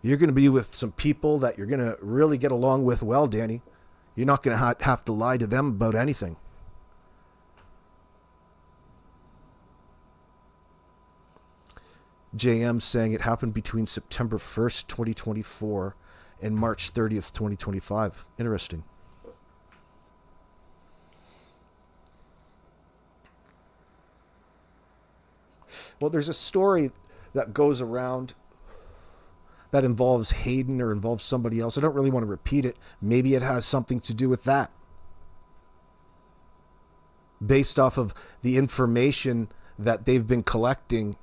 You're going to be with some people that you're going to really get along with well, Danny. You're not going to have to lie to them about anything. JM saying it happened between September 1st, 2024 and March 30th, 2025. Interesting. Well, there's a story that goes around that involves Hayden or involves somebody else. I don't really want to repeat it. Maybe it has something to do with that. Based off of the information that they've been collecting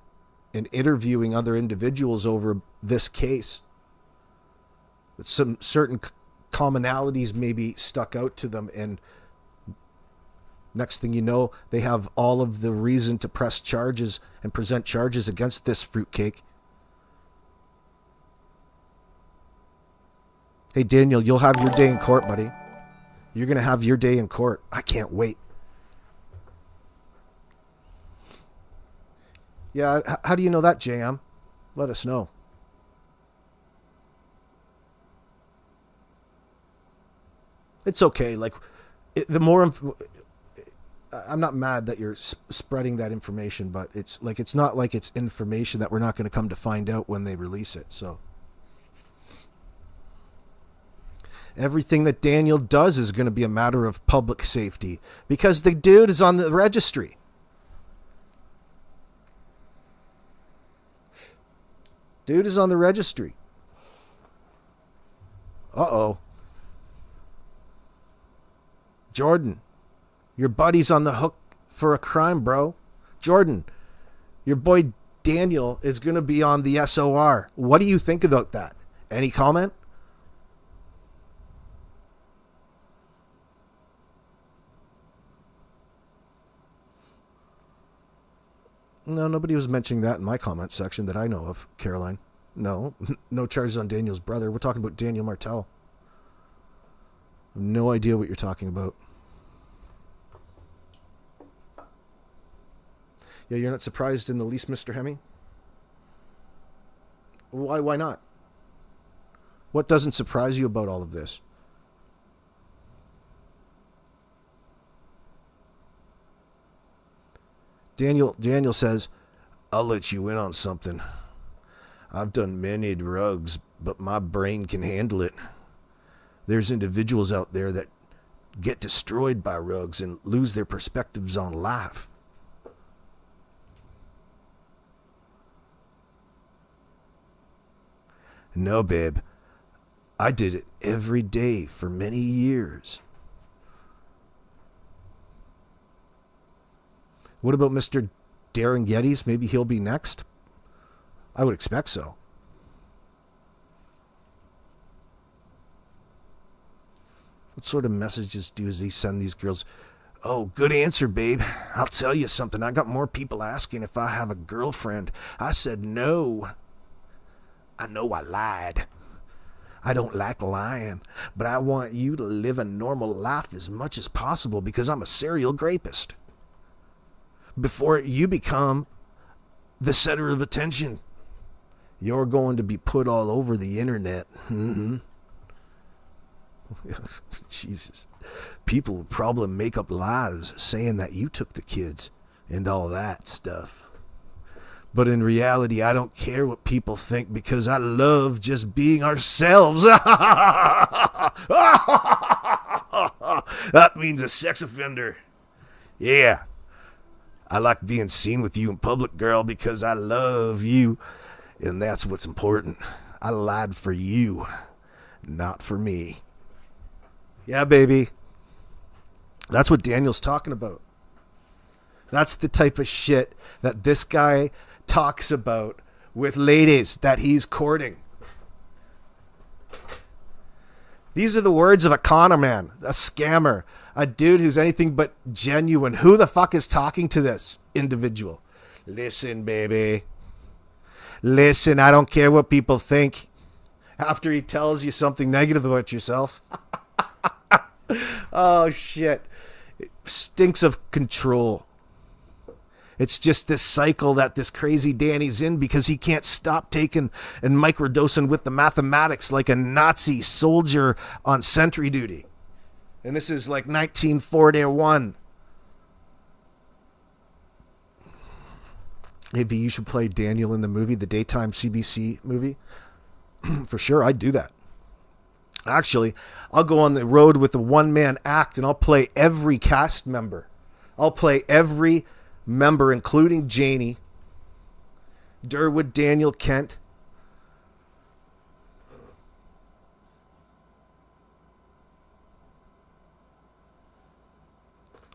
and interviewing other individuals over this case. Some certain commonalities maybe stuck out to them, and next thing you know, they have all of the reason to press charges and present charges against this fruitcake. Hey, Daniel, you'll have your day in court, buddy. You're going to have your day in court. I can't wait. Yeah, how do you know that, JM? Let us know. It's okay. Like, the more... I'm not mad that you're spreading that information, but it's not like it's information that we're not going to come to find out when they release it. So everything that Daniel does is going to be a matter of public safety because the dude is on the registry. Dude is on the registry. Uh-oh. Jordan, your buddy's on the hook for a crime, bro. Jordan, your boy Daniel is going to be on the SOR. What do you think about that? Any comment? No, nobody was mentioning that in my comment section that I know of, Caroline. No, no charges on Daniel's brother. We're talking about Daniel Martell. No idea what you're talking about. Yeah, you're not surprised in the least, Mr. Hemme? Why not? What doesn't surprise you about all of this? Daniel says, I'll let you in on something. I've done many drugs, but my brain can handle it. There's individuals out there that get destroyed by drugs and lose their perspectives on life. No, babe. I did it every day for many years. What about Mr. Darren Geddes? Maybe he'll be next? I would expect so. What sort of messages does he send these girls? Oh, good answer, babe. I'll tell you something. I got more people asking if I have a girlfriend. I said no. I know I lied. I don't like lying, but I want you to live a normal life as much as possible because I'm a serial grapist. Before you become the center of attention, you're going to be put all over the internet. Mm-hmm. Jesus. People would probably make up lies saying that you took the kids and all that stuff. But in reality, I don't care what people think because I love just being ourselves. That means a sex offender. Yeah. I like being seen with you in public, girl, because I love you. And that's what's important. I lied for you, not for me. Yeah, baby. That's what Daniel's talking about. That's the type of shit that this guy talks about with ladies that he's courting. These are the words of a conner man, a scammer, a dude who's anything but genuine. Who the fuck is talking to this individual? Listen, baby. Listen, I don't care what people think. After he tells you something negative about yourself. Oh, shit. It stinks of control. It's just this cycle that this crazy Danny's in because he can't stop taking and microdosing with the mathematics like a Nazi soldier on sentry duty. And this is like 1941. Maybe you should play Daniel in the movie, the daytime CBC movie. For sure, I'd do that. Actually, I'll go on the road with a one-man act and I'll play every cast member. I'll play every member, including Janie, Durwood, Daniel, Kent.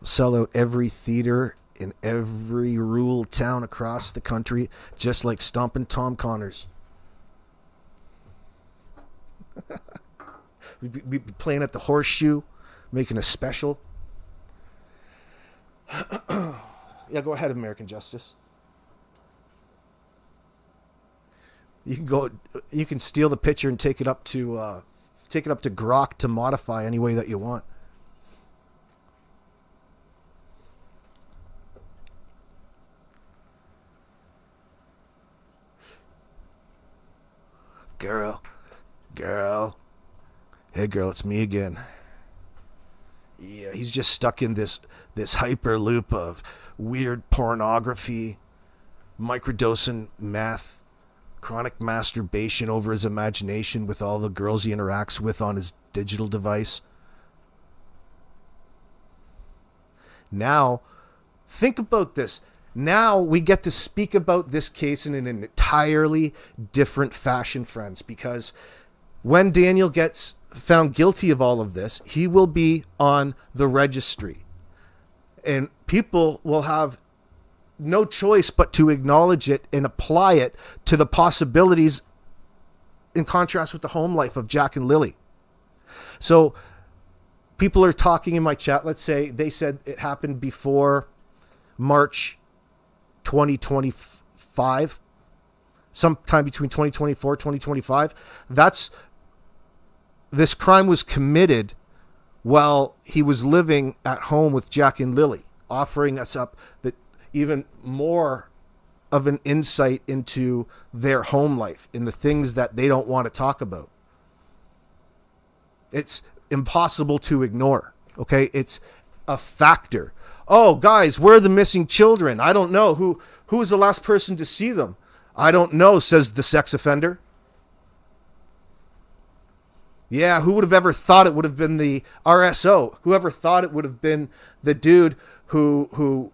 Sell out every theater in every rural town across the country, just like Stompin' Tom Connors. We'd be playing at the Horseshoe, making a special. Yeah, go ahead, American Justice. You can steal the picture and take it up to Grok to modify any way that you want. Girl. Hey girl, it's me again. Yeah, he's just stuck in this hyperloop of weird pornography, microdosing meth, chronic masturbation over his imagination with all the girls he interacts with on his digital device. Now, think about this. Now we get to speak about this case in an entirely different fashion, friends, because when Daniel gets found guilty of all of this, he will be on the registry. And people will have no choice but to acknowledge it and apply it to the possibilities in contrast with the home life of Jack and Lily. So people are talking in my chat. Let's say they said it happened before March 2025, sometime between 2024, 2025. This crime was committed while he was living at home with Jack and Lily, offering us up that even more of an insight into their home life and the things that they don't want to talk about. It's impossible to ignore, okay? It's a factor. Oh, guys, where are the missing children? I don't know. Who was the last person to see them? I don't know, says the sex offender. Yeah, who would have ever thought it would have been the RSO? Whoever thought it would have been the dude who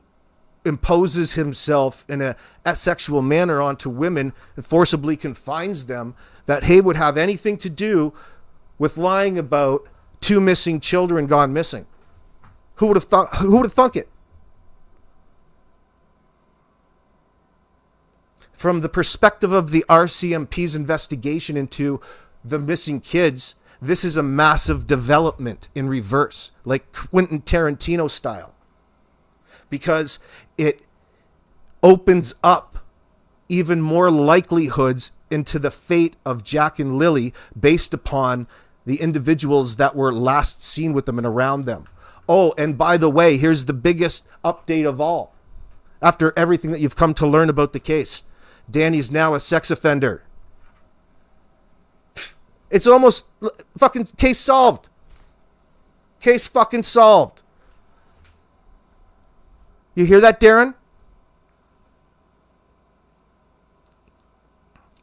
imposes himself in a asexual manner onto women and forcibly confines them, that he would have anything to do with lying about 2 missing children gone missing? Who would have thunk it? From the perspective of the RCMP's investigation into the missing kids, this is a massive development in reverse, like Quentin Tarantino style, because it opens up even more likelihoods into the fate of Jack and Lily based upon the individuals that were last seen with them and around them. Oh, and by the way, here's the biggest update of all. After everything that you've come to learn about the case, Danny's now a sex offender. It's almost fucking case solved. Case fucking solved. You hear that, Darren?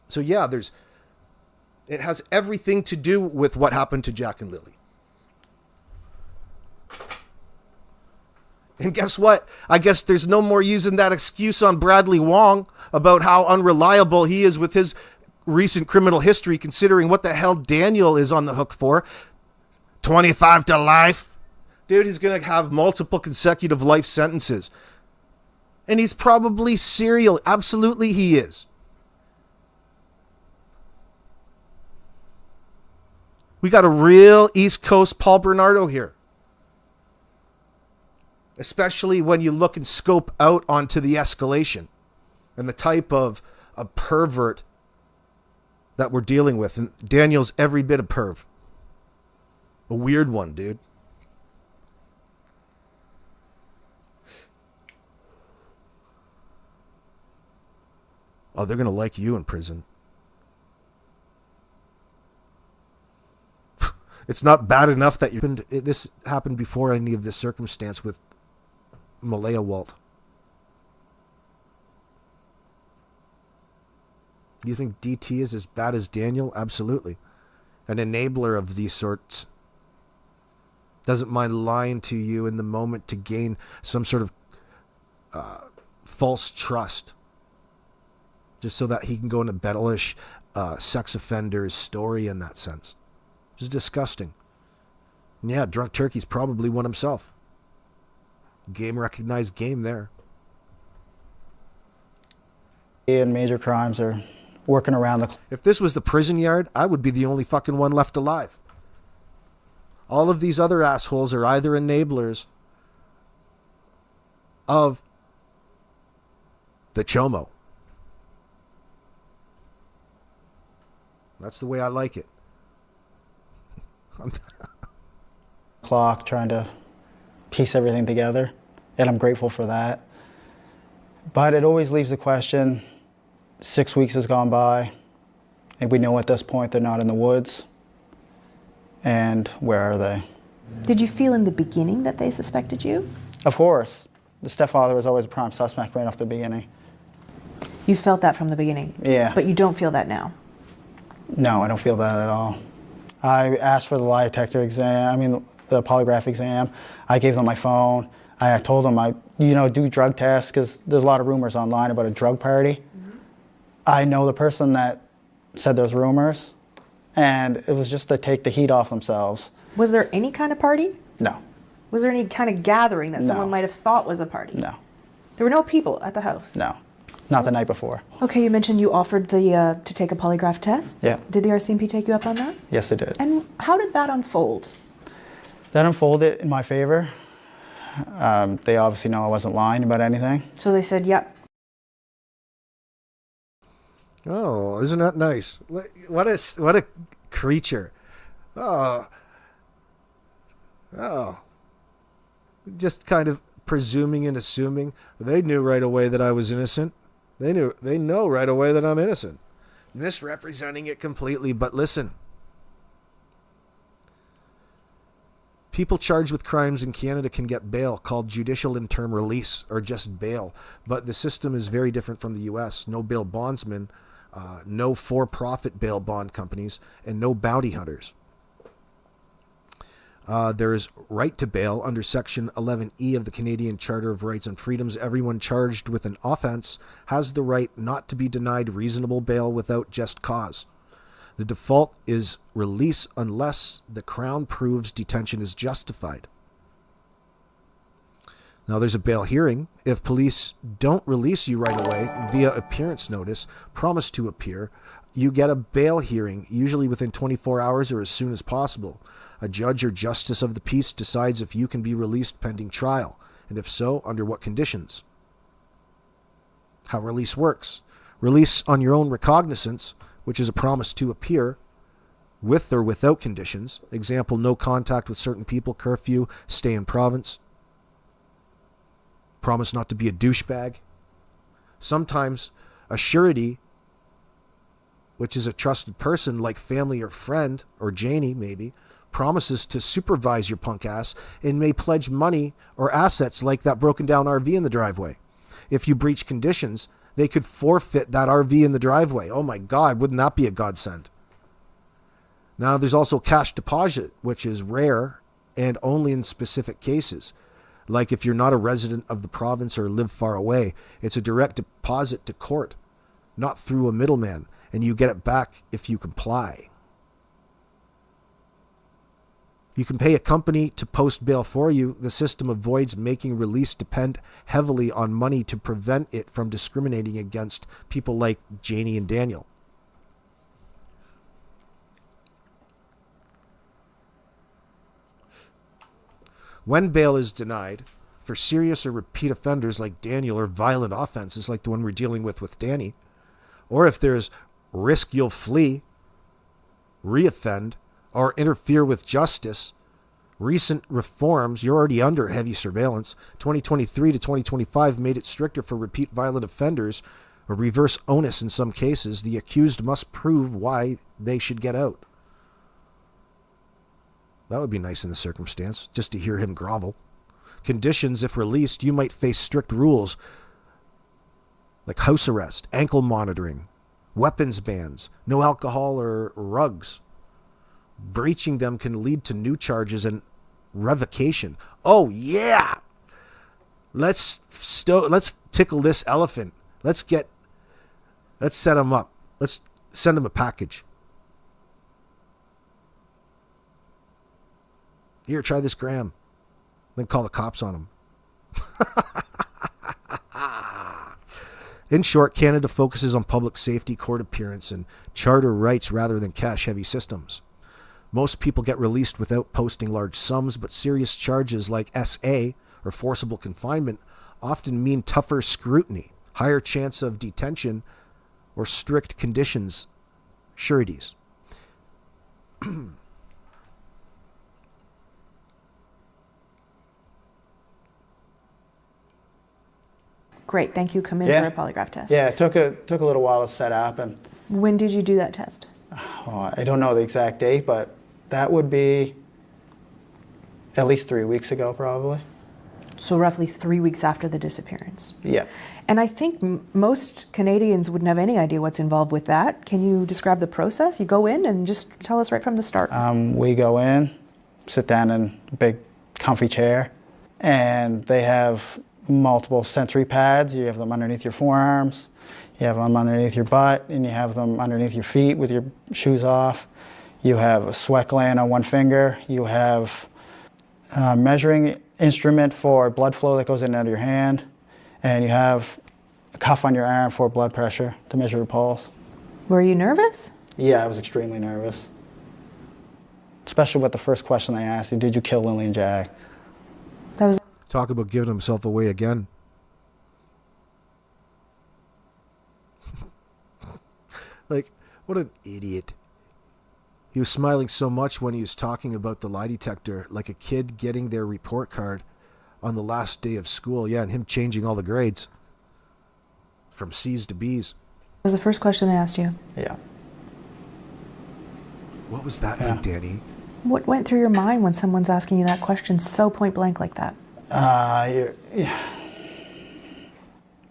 So yeah, it has everything to do with what happened to Jack and Lily. And guess what? I guess there's no more using that excuse on Bradley Wong about how unreliable he is with his recent criminal history, considering what the hell Daniel is on the hook for. 25 to life. Dude, he's going to have multiple consecutive life sentences. And he's probably serial. Absolutely he is. We got a real East Coast Paul Bernardo here. Especially when you look and scope out onto the escalation and the type of a pervert that we're dealing with. And Daniel's every bit of perv. A weird one, dude. Oh, they're going to like you in prison. It's not bad enough that this happened before any of this circumstance with Malaya Walt. Do you think DT is as bad as Daniel? Absolutely. An enabler of these sorts. Doesn't mind lying to you in the moment to gain some sort of false trust. Just so that he can go and embellish sex offender's story in that sense. Just disgusting. And yeah, Drunk Turkey's probably one himself. Game recognized game there. And major crimes are working around the... If this was the prison yard, I would be the only fucking one left alive. All of these other assholes are either enablers of the Chomo. That's the way I like it. Clock, trying to piece everything together, and I'm grateful for that. But it always leaves the question, 6 weeks has gone by, and we know at this point they're not in the woods. And where are they? Did you feel in the beginning that they suspected you? Of course. The stepfather was always a prime suspect right off the beginning. You felt that from the beginning? Yeah. But you don't feel that now? No, I don't feel that at all. I asked for the lie detector exam, the polygraph exam. I gave them my phone. I told them do drug tests, because there's a lot of rumors online about a drug party. Mm-hmm. I know the person that said those rumors, and it was just to take the heat off themselves. Was there any kind of party? No. Was there any kind of gathering that someone might have thought was a party? No. There were no people at the house? No. Not the night before. Okay, you mentioned you offered to take a polygraph test. Yeah. Did the RCMP take you up on that? Yes, they did. And how did that unfold? That unfolded in my favor. They obviously know I wasn't lying about anything. So they said, yep. Oh, isn't that nice? What a creature. Oh. Just kind of presuming and assuming. They knew right away that I was innocent. They know right away that I'm innocent. Misrepresenting it completely, but listen. People charged with crimes in Canada can get bail, called judicial interim release, or just bail. But the system is very different from the U.S. No bail bondsmen, no for-profit bail bond companies, and no bounty hunters. There is right to bail under Section 11E of the Canadian Charter of Rights and Freedoms. Everyone charged with an offense has the right not to be denied reasonable bail without just cause. The default is release unless the Crown proves detention is justified. Now, there's a bail hearing. If police don't release you right away via appearance notice, promise to appear, you get a bail hearing, usually within 24 hours or as soon as possible. A judge or justice of the peace decides if you can be released pending trial, and if so, under what conditions. How release works. Release on your own recognizance, which is a promise to appear, with or without conditions. Example, no contact with certain people, curfew, stay in province. Promise not to be a douchebag. Sometimes a surety, which is a trusted person like family or friend, or Janie maybe, promises to supervise your punk ass and may pledge money or assets like that broken down RV in the driveway. If you breach conditions, they could forfeit that RV in the driveway. Oh my God, wouldn't that be a godsend? Now, there's also cash deposit, which is rare and only in specific cases. Like if you're not a resident of the province or live far away, it's a direct deposit to court, not through a middleman, and you get it back if you comply. You can pay a company to post bail for you. The system avoids making release depend heavily on money to prevent it from discriminating against people like Janie and Daniel. When bail is denied, for serious or repeat offenders like Daniel or violent offenses like the one we're dealing with Danny, or if there's risk you'll flee, reoffend, or interfere with justice, recent reforms, you're already under heavy surveillance. 2023 to 2025 made it stricter for repeat violent offenders or reverse onus in some cases, the accused must prove why they should get out. That would be nice in the circumstance, just to hear him grovel. Conditions: if released, you might face strict rules like house arrest, ankle monitoring, weapons bans, no alcohol or rugs. Breaching them can lead to new charges and revocation. Oh yeah! Let's tickle this elephant. Let's set him up. Let's send him a package. Here, try this gram. Then call the cops on him. In short, Canada focuses on public safety, court appearance, and charter rights rather than cash-heavy systems. Most people get released without posting large sums, but serious charges like SA, or forcible confinement, often mean tougher scrutiny, higher chance of detention, or strict conditions, sureties. Great, thank you. Come in for a polygraph test. Yeah, it took a little while to set up. And when did you do that test? I don't know the exact date, but that would be at least 3 weeks ago, probably. So roughly 3 weeks after the disappearance. Yeah. And I think most Canadians wouldn't have any idea what's involved with that. Can you describe the process? You go in and just tell us right from the start. We go in, sit down in a big comfy chair, and they have multiple sensory pads. You have them underneath your forearms, you have them underneath your butt, and you have them underneath your feet with your shoes off. You have a sweat gland on one finger. You have a measuring instrument for blood flow that goes in and out of your hand. And you have a cuff on your arm for blood pressure to measure your pulse. Were you nervous? Yeah, I was extremely nervous. Especially with the first question they asked you, did you kill Lily and Jack? That was... Talk about giving himself away again. Like, what an idiot. He was smiling so much when he was talking about the lie detector, like a kid getting their report card on the last day of school. Yeah, and him changing all the grades from C's to B's. That was the first question they asked you? Yeah. What was that like, Danny? What went through your mind when someone's asking you that question so point blank like that?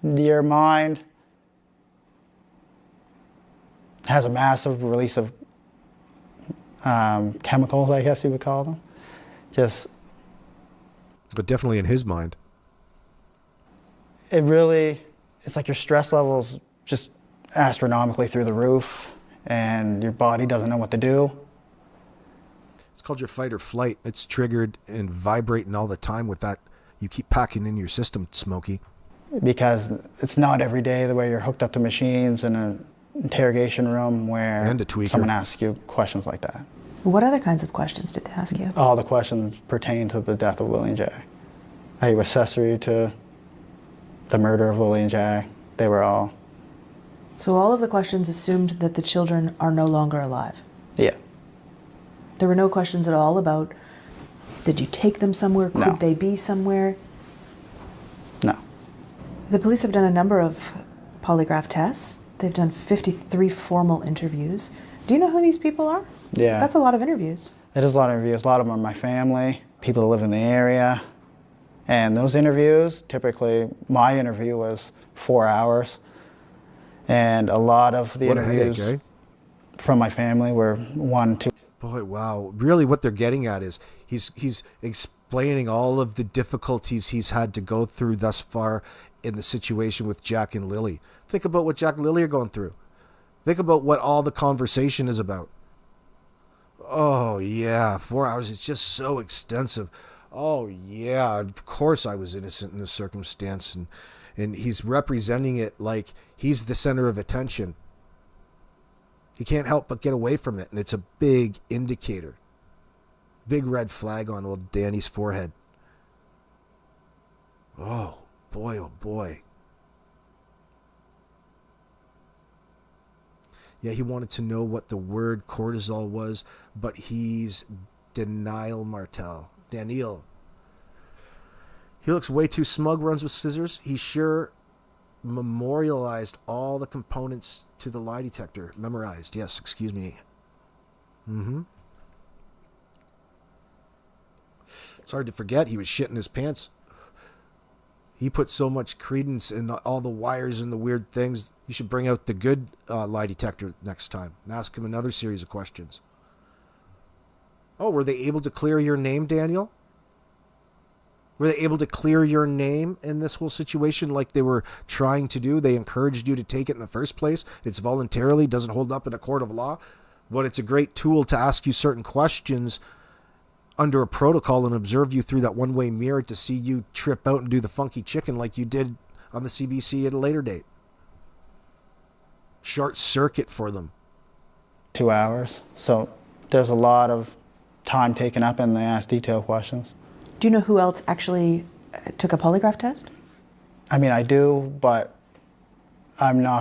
Your mind has a massive release of chemicals, I guess you would call them. But definitely in his mind. It's like your stress levels just astronomically through the roof, and your body doesn't know what to do. It's called your fight or flight. It's triggered and vibrating all the time with that. You keep packing in your system, Smokey. Because it's not every day the way you're hooked up to machines in an interrogation room where someone asks you questions like that. What other kinds of questions did they ask you? All the questions pertain to the death of Lily and Jack. Are you accessory to the murder of Lily and Jack? They were all... So all of the questions assumed that the children are no longer alive? Yeah. There were no questions at all about, did you take them somewhere? Could they be somewhere? No. The police have done a number of polygraph tests. They've done 53 formal interviews. Do you know who these people are? Yeah. That's a lot of interviews. It is a lot of interviews. A lot of them are my family, people that live in the area. And those interviews, typically, my interview was 4 hours. And a lot of the interviews from my family were 1, 2. Boy, wow. Really what they're getting at is he's explaining all of the difficulties he's had to go through thus far in the situation with Jack and Lily. Think about what Jack and Lily are going through. Think about what all the conversation is about. Oh, yeah, 4 hours. It's just so extensive. Oh, yeah, of course I was innocent in this circumstance. And he's representing it like he's the center of attention. He can't help but get away from it, and it's a big indicator. Big red flag on old Danny's forehead. Oh, boy, oh, boy. Yeah, he wanted to know what the word cortisol was, but he's Daniel Martell. Daniel. He looks way too smug, runs with scissors. He's sure memorialized all the components to the lie detector. Memorized, yes, excuse me. It's hard to forget he was shitting his pants. He put so much credence in all the wires and the weird things. You should bring out the good lie detector next time and ask him another series of questions. Oh, were they able to clear your name, Daniel? Were they able to clear your name in this whole situation like they were trying to do? They encouraged you to take it in the first place. It's voluntarily, doesn't hold up in a court of law. But it's a great tool to ask you certain questions under a protocol and observe you through that one-way mirror to see you trip out and do the funky chicken like you did on the CBC at a later date. Short circuit for them. 2 hours. So there's a lot of time taken up and they ask detailed questions. Do you know who else actually took a polygraph test? I mean, I do, but I'm not